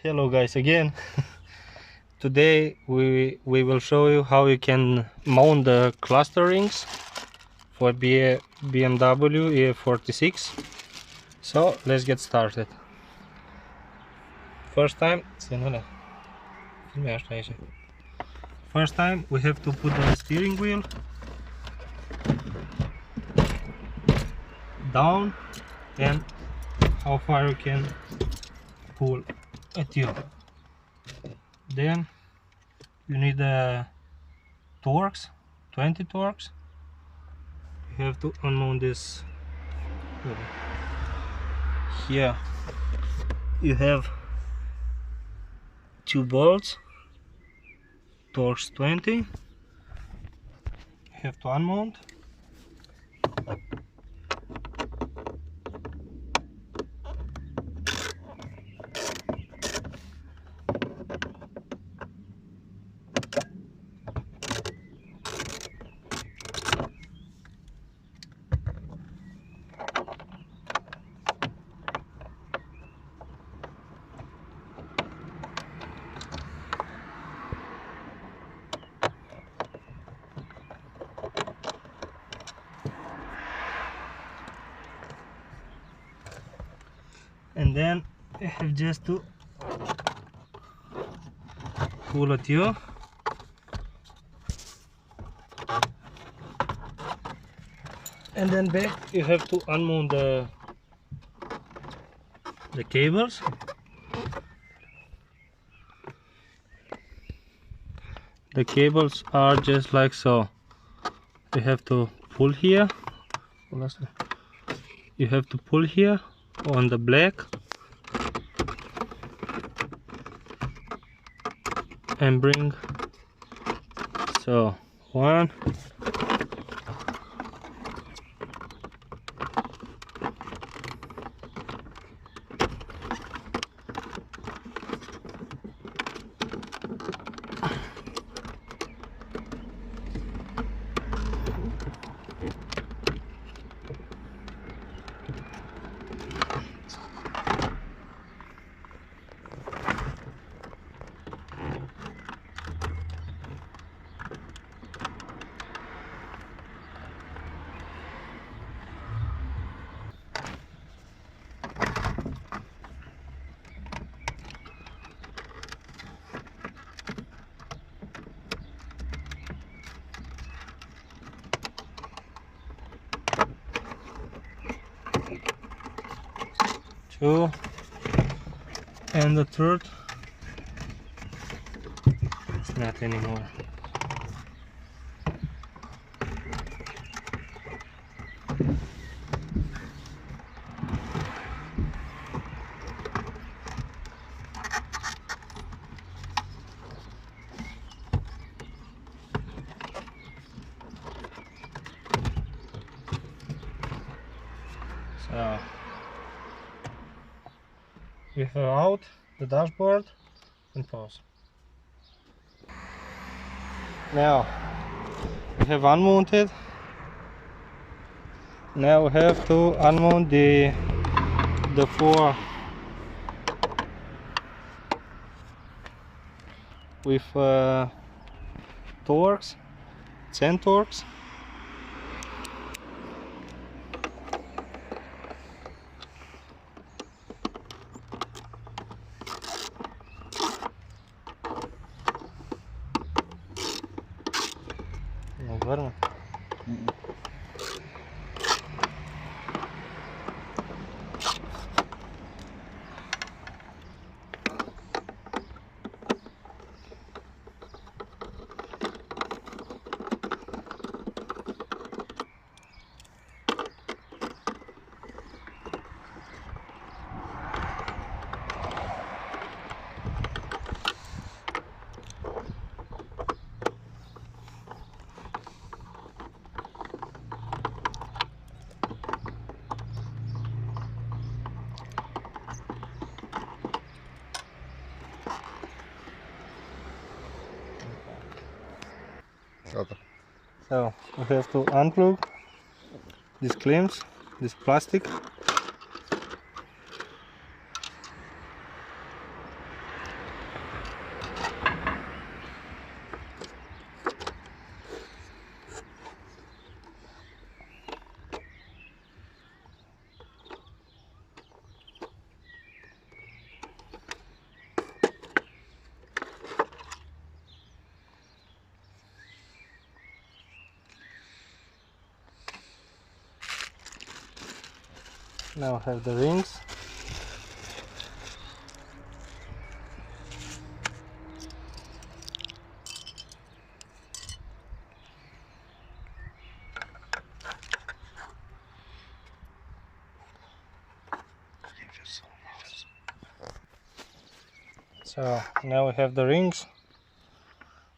Hello guys again. Today we will show you how you can mount the cluster rings for BMW e46. So let's get started. First time we have to put the steering wheel down and how far you can pull at you. Then you need torques, 20 torques. You have to unmount this. Here you have two bolts, torques 20. You have to unmount. And then you have just to pull it here. And then back you have to unmount the cables. The cables are just like so. You have to pull here. You have to pull here on the black and bring so one, two, and the third. It's not anymore. So we have out the dashboard and pause. Now we have unmounted. Now we have to unmount the four with torques, 10 torques. Верно? So we have to unplug these clamps, this plastic, Now have the rings. So now we have the rings.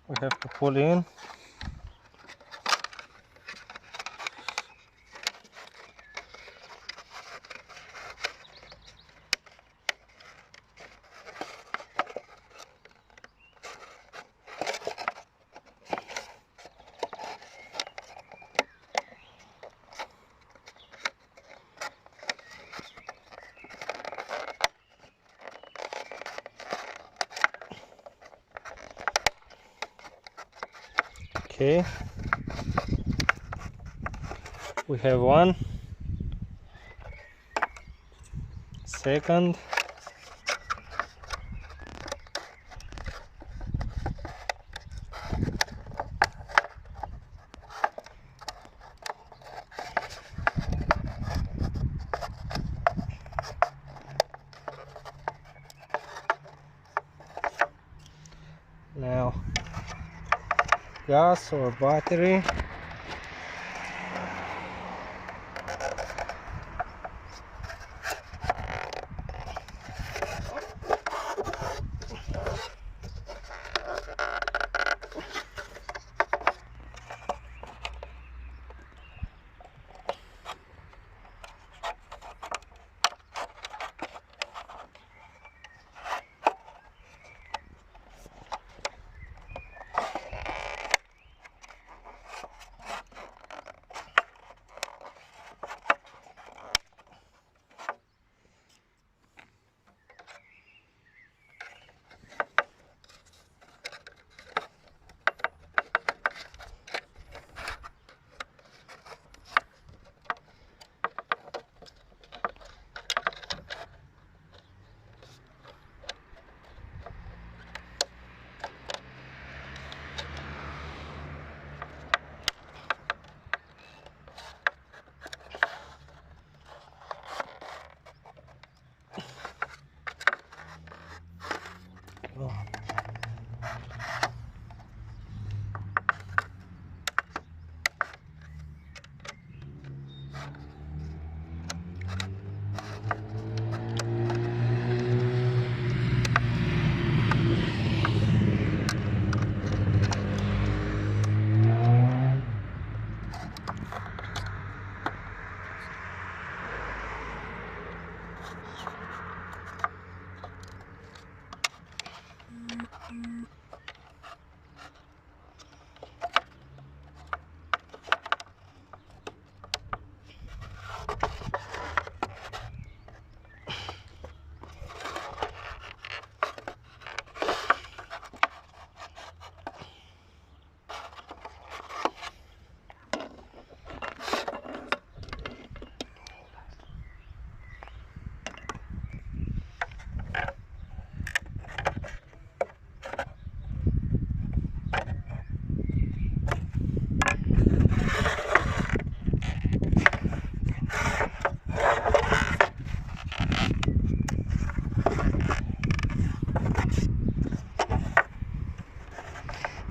We have to pull in. Okay, we have one, second, now gas or battery.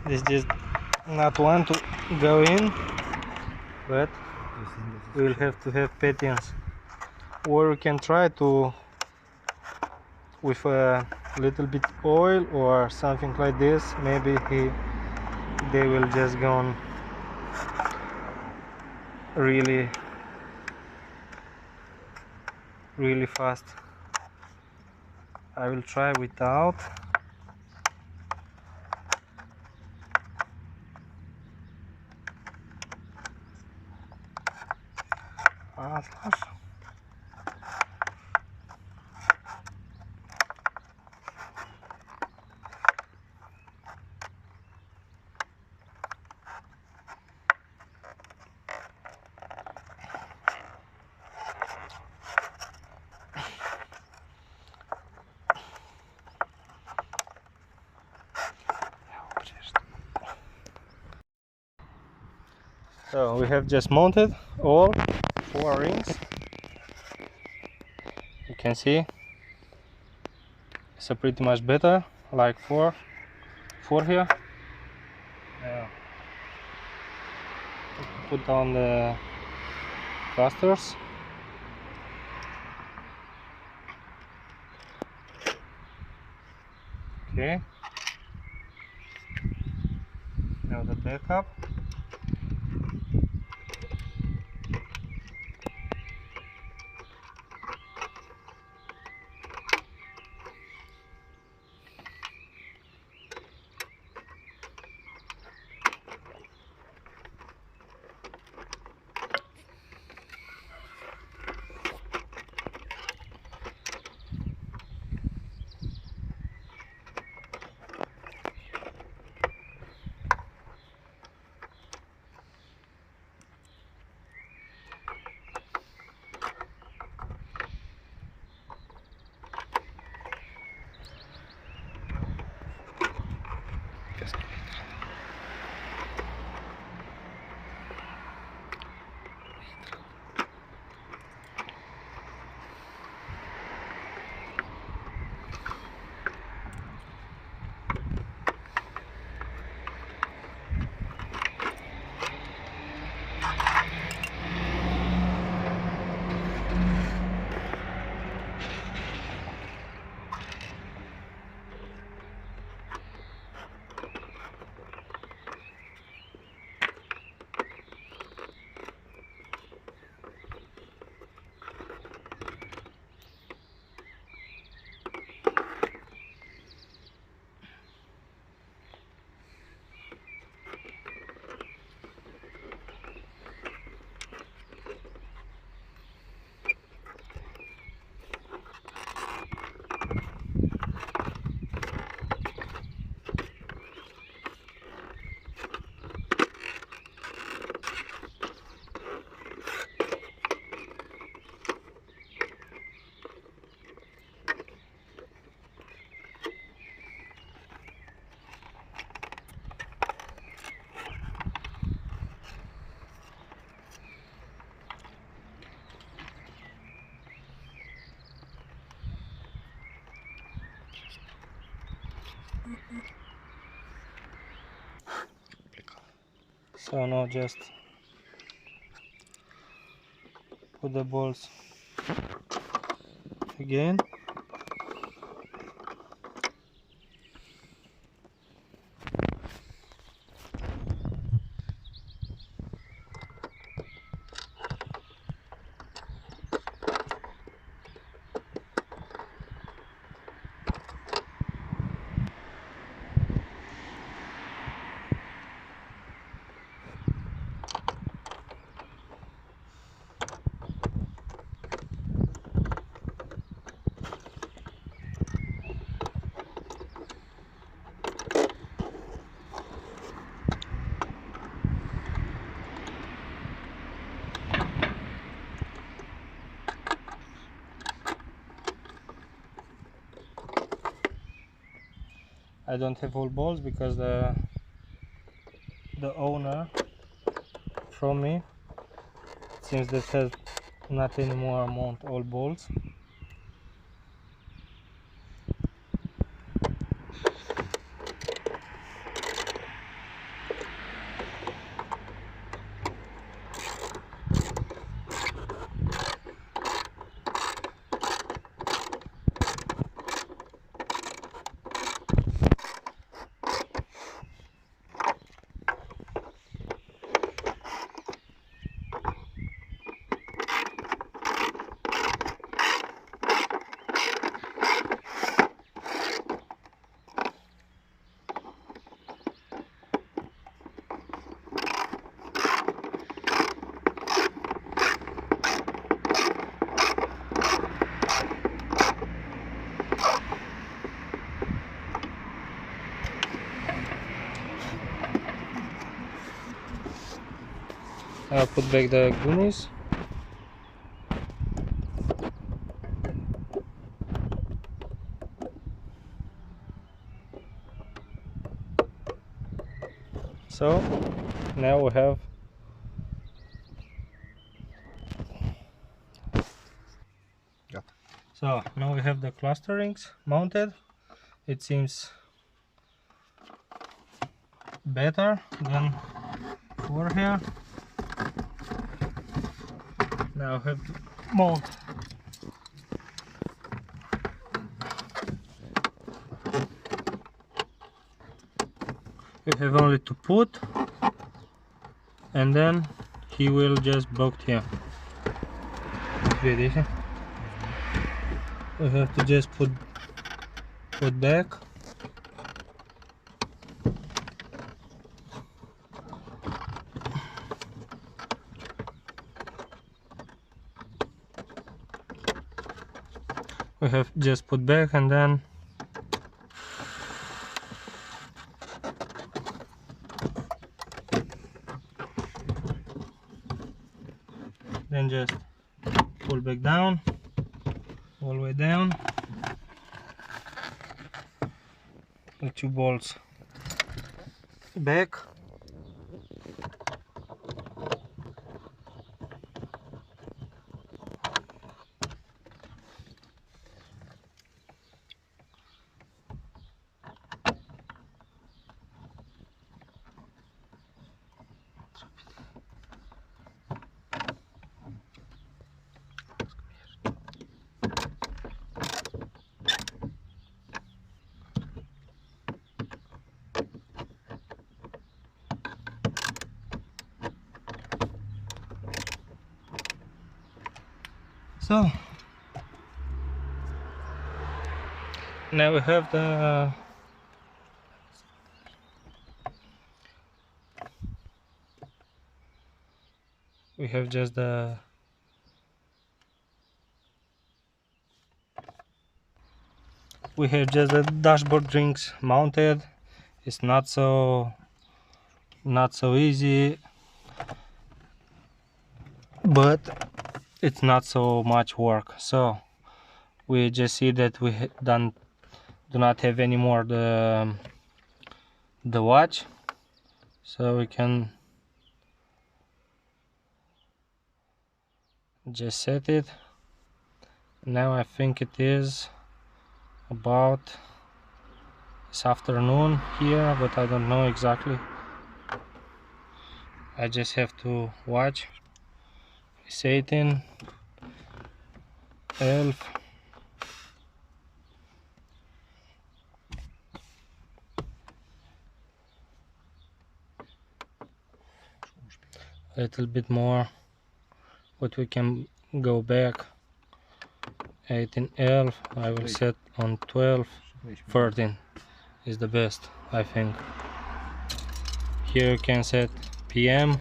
This just not want to go in, but we'll have to have patience. Or we can try to with a little bit oil or something like this. Maybe they will just go on really fast. I will try without. So we have just mounted all 4 rings. can see it's a pretty much better, like four here. Yeah. Put down the clusters. Okay. Now the backup. So now just put the bolts again. I don't have all bolts because the owner from me seems that has not anymore mount all bolts. I'll put back the gummies. So now we have So now we have the clusterings mounted. It seems better than over here. Now I have to mount. You have only to put, and then he will just bolt here. We have to just put back. We have just put back, and then just pull back down, all the way down. The two bolts back. So now we have just the dashboard rings mounted. It's not so easy, but it's not so much work. So we just see that we do not have any more the watch, so we can just set it. Now I think it is about this afternoon here, but I don't know exactly. I just have to watch. It's 18, 11. A little bit more, but we can go back. 18, 11. I will set on 12. 13 is the best, I think. Here you can set PM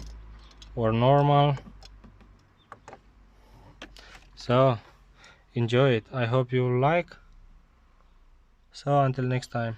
or normal. So enjoy it. I hope you like. So until next time.